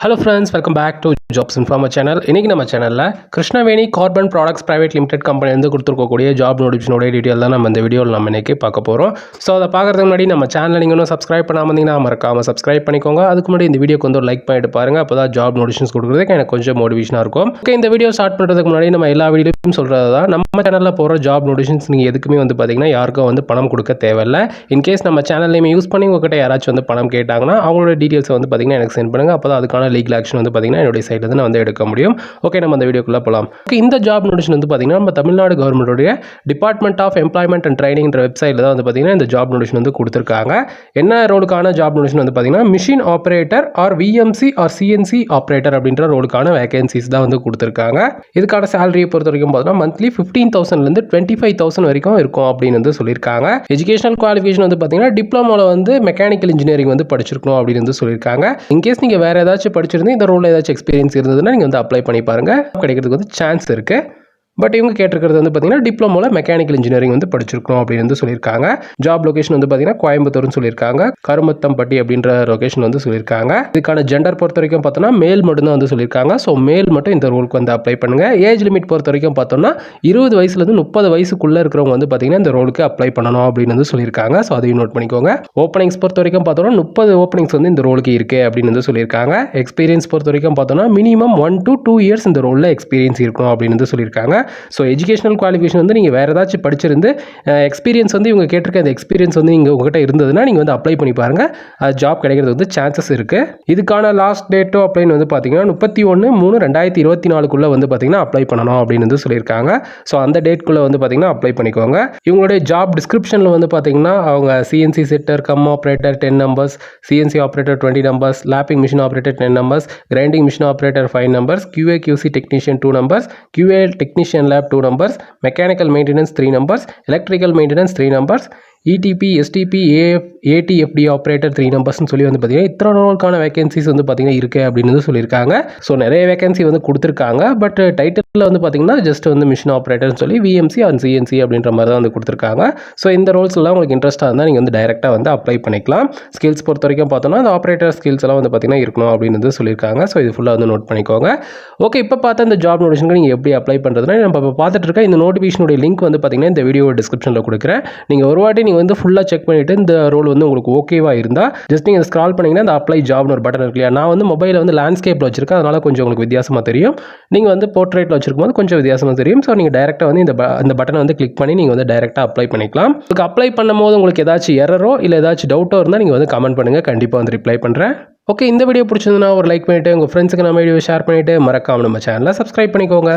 Hello friends, welcome back to Jobs Informer channel. இன்னைக்கு நம்ம சேனல்ல Krishnaveni carbon products private limited company வந்து கொடுத்துருக்கக்கூடிய ஜாப் நோட்டிஃபிகேஷனோட டீடைல் தான் நம்ம இந்த வீடியோவில் நம்ம இன்னைக்கு பார்க்க போகிறோம். ஸோ அதை பார்க்கறதுக்கு முன்னாடி நம்ம சேனலை நீங்கள் இன்னும் சப்ஸ்கிரைப் பண்ணாமல் இருந்தீங்கன்னா மறக்காமல் சப்ஸ்கிரைப் பண்ணிக்கோங்க. அதுக்கு முன்னாடி இந்த வீடியோக்கு வந்து ஒரு லைக் பண்ணிட்டு பாருங்க. அப்போ தான் ஜாப் நோட்டிஃபிகேஷன்ஸ் கொடுக்குறதுக்கு எனக்கு கொஞ்சம் மோட்டிவேஷனாக இருக்கும். ஓகே, இந்த வீடியோ ஸ்டார்ட் பண்ணுறதுக்கு முன்னாடி நம்ம எல்லா வீடியோவும் சொல்கிறது தான் நம்ம சேனலில் போகிற ஜாப் நோட்டிஃபிகேஷன்ஸ் நீங்கள் எதுக்குமே வந்து பார்த்தீங்கன்னா யாருக்கும் வந்து பணம் கொடுக்க தேவையில்லை. இன்கேஸ் நம்ம சேனல் நேம் யூஸ் பண்ணி உங்ககிட்ட யாராச்சும் வந்து பணம் கேட்டாங்கன்னா அவங்களோட டீட்டெயில்ஸ் வந்து பார்த்தீங்கன்னா எனக்கு சென்ட் பண்ணுங்கள். அப்போ தான் அதுக்கான லீகல் ஆக்ஷன் வந்து பார்த்தீங்கன்னா என்னுடைய சைட்லேருந்து நான் வந்து எடுக்க முடியும். ஓகே, நம்ம அந்த வீடியோக்குள்ளே போகலாம். ஓகே, இந்த ஜாப் நோட்டிஃபிகேஷன் வந்து பார்த்தீங்கன்னா நம்ம தமிழ்நாடு கவர்மெண்ட்டுடைய டிபார்ட்மெண்ட் ஆஃப் எம்ப்ளாய்மெண்ட் அண்ட் ட்ரைனிங்ன்ற வெப்சைட்டில் தான் வந்து பார்த்தீங்கன்னா இந்த ஜாப் நோட்டிஃபிகேஷன் வந்து கொடுத்துருக்காங்க. என்ன ரோலுக்கான ஜாப் நோட்டிஃபிகேஷன் வந்து பார்த்தீங்கன்னா machine operator or VMC or CNC operator அப்படின்ற ரோலுக்கான வேகன்சிஸ் தான் வந்து கொடுத்துருக்காங்க. இதுக்கான சேலரியை பொறுத்த வரைக்கும் பார்த்தீங்கன்னா மந்த்லி 15,000லேருந்து 25,000 வரைக்கும் இருக்கும் அப்படின்னு வந்து சொல்லியிருக்காங்க. எஜுகேஷனல் குவாலிஃபிகேஷன் வந்து பார்த்தீங்கன்னா டிப்ளமோவில் வந்து மெக்கானிக்கல் இன்ஜினியரிங் வந்து படிச்சிருக்கணும் அப்படின்னு வந்து சொல்லியிருக்காங்க. இன்கேஸ் நீங்கள் வேறு ஏதாச்சும் படிச்சிருந்து இந்த ரோலில் ஏதாச்சும் எக்ஸ்பீரியன்ஸ் இருந்ததுன்னா நீங்கள் வந்து அப்ளை பண்ணி பாருங்கள். கிடைக்கிறதுக்கு வந்து சான்ஸ் இருக்குது. பட் இவங்க கேட்டிருக்கிறது வந்து பார்த்தீங்கன்னா டிப்ளமோவில் மெக்கானிக்கல் இன்ஜினியரிங் வந்து படிச்சிருக்கணும் அப்படின்னு வந்து சொல்லியிருக்காங்க. ஜாப் லொகேஷன் வந்து பார்த்தீங்கன்னா கோயம்புத்தூர்னு சொல்லியிருக்காங்க. கருமத்தம்பட்டி அப்படின்ற லொகேஷன் வந்து சொல்லியிருக்காங்க. இதுக்கான ஜெண்டர் பொறுத்த வரைக்கும் பார்த்தோம்னா மேல் மட்டும் தான் வந்து சொல்லியிருக்காங்க. ஸோ மேல் மட்டும் இந்த ரோலுக்கு வந்து அப்ளை பண்ணுங்கள். ஏஜ் லிமிட் பொறுத்த வரைக்கும் பார்த்தோம்னா 20 வயசுலேருந்து 30 வயசுக்குள்ளே இருக்கிறவங்க வந்து பார்த்தீங்கன்னா இந்த ரோலுக்கு அப்ளை பண்ணணும் அப்படின்னு வந்து சொல்லியிருக்காங்க. ஸோ அதையும் நோட் பண்ணிக்கோங்க. ஓப்பனிங்ஸ் பொறுத்த வரைக்கும் பார்த்தோம்னா 30 ஓப்பனிங்ஸ் வந்து இந்த ரோலுக்கு இருக்குது அப்படின்னு வந்து சொல்லியிருக்காங்க. எக்ஸ்பீரியன்ஸ் பொறுத்த வரைக்கும் பார்த்தோம்னா மினிமம் 1 to 2 இயர்ஸ் இந்த ரோலில் எக்ஸ்பீரியன்ஸ் இருக்கணும் அப்படின்னு வந்து சொல்லியிருக்காங்க. ஸோ எஜுகேஷனல் குவாலிஃபிகேஷன் வந்து நீங்கள் வேறு ஏதாச்சும் படிச்சிருந்து எக்ஸ்பீரியன்ஸ் வந்து இவங்க கேட்டிருக்க அந்த எக்ஸ்பீரியன்ஸ் வந்து நீங்கள் உங்கள்கிட்ட இருந்ததுன்னா நீங்கள் வந்து அப்ளை பண்ணி பாருங்கள். ஜாப் கிடைக்கிறது வந்து சான்சஸ் இருக்குது. இதுக்கான லாஸ்ட் டேட்டோ அப்படின்னு வந்து பார்த்தீங்கன்னா 31/3/2024 வந்து பார்த்தீங்கன்னா அப்ளை பண்ணணும் அப்படின்னு வந்து சொல்லியிருக்காங்க. ஸோ அந்த டேட்குள்ளே வந்து பார்த்தீங்கன்னா அப்ளை பண்ணிக்கோங்க. இவங்களுடைய ஜாப் டிஸ்கிரிப்ஷனில் வந்து பார்த்தீங்கன்னா அவங்க CNC setter cum operator 10 numbers, CNC operator 20 numbers, lapping machine operator 10 numbers, grinding machine operator 5 numbers, QA QC technician 2 numbers, QA technician lab 2 numbers, mechanical maintenance 3 numbers, electrical maintenance 3 numbers, ETP, STP, ATFD operator 3 நம்பர்ஸ்னு சொல்லி வந்து பார்த்தீங்கன்னா இத்தனை ரோலுக்கான vacancies வந்து பார்த்தீங்கன்னா இருக்குது அப்படின்னு வந்து சொல்லியிருக்காங்க. ஸோ நிறைய வேகன்சி வந்து கொடுத்துருக்காங்க. பட் டைட்டிலில் வந்து பார்த்தீங்கன்னா ஜஸ்ட் வந்து மிஷின் ஆப்ரேட்டர்னு சொல்லி VMC அண்ட் CNC அப்படின்ற மாதிரி தான் வந்து கொடுத்துருக்காங்க. ஸோ இந்த ரோல்ஸ்லாம் உங்களுக்கு இன்ட்ரெஸ்ட்டாக இருந்தால் நீங்கள் வந்து டைரெக்டாக வந்து அப்ளை பண்ணிக்கலாம். ஸ்கில்ஸ் பொறுத்த வரைக்கும் பார்த்தோன்னா அந்த ஆப்ரேட்டர் ஸ்கில்ஸ் எல்லாம் வந்து பார்த்தீங்கன்னா இருக்கணும் அப்படின்னு வந்து சொல்லியிருக்காங்க. ஸோ இது ஃபுல்லாக வந்து நோட் பண்ணிக்கோங்க. ஓகே, இப்போ பார்த்தா இந்த ஜாப் நோட்டிஃபிகேஷனுக்கு நீங்கள் எப்படி அப்ளை பண்ணுறதுனா நம்ம இப்போ பார்த்துட்டு இருக்க இந்த நோட்டிஃபிகேஷனுடைய லிங்க் வந்து பார்த்தீங்கன்னா இந்த வீடியோ டிஸ்கிரிப்ஷனில் கொடுக்குறேன். நீங்கள் ஒரு வாட்டி நீங்கள் வந்து ஃபுல்லாக செக் பண்ணிவிட்டு இந்த ரோல் வந்து உங்களுக்கு ஓகேவாக இருந்தால் ஜஸ்ட் நீங்கள் ஸ்க்ரால் பண்ணிங்கன்னா அந்த அப்ளை ஜாப்னு ஒரு பட்டன் இருக்கு இல்லையா. நான் வந்து மொபைலில் வந்து லேண்ட்ஸ்கேப்பில் வச்சிருக்கேன். அதனால் கொஞ்சம் உங்களுக்கு வித்தியாசமாக தெரியும். நீங்கள் வந்து போர்ட்ரேட்டில் வச்சிருக்கும் போது கொஞ்சம் வித்தியாசமாக தெரியும். ஸோ நீங்கள் டைரெக்டாக வந்து இந்த பட்டனை வந்து கிளிக் பண்ணி நீங்கள் வந்து டைரெக்டாக அப்ளை பண்ணிக்கலாம். உங்களுக்கு அப்ளை பண்ணும்போது உங்களுக்கு ஏதாச்சும் எரரோ இல்லை ஏதாச்சும் டவுட்டோ இருந்தால் நீங்கள் வந்து கமெண்ட் பண்ணுங்கள். கண்டிப்பாக வந்து ரிப்ளை பண்ணுறேன். ஓகே, இந்த வீடியோ பிடிச்சிருந்தா ஒரு லைக் பண்ணிவிட்டு உங்கள் ஃப்ரெண்ட்ஸுக்கு நம்ம வீடியோ ஷேர் பண்ணிவிட்டு மறக்காமல் நம்ம சேனலை சப்ஸ்கிரைப் பண்ணிக்கோங்க.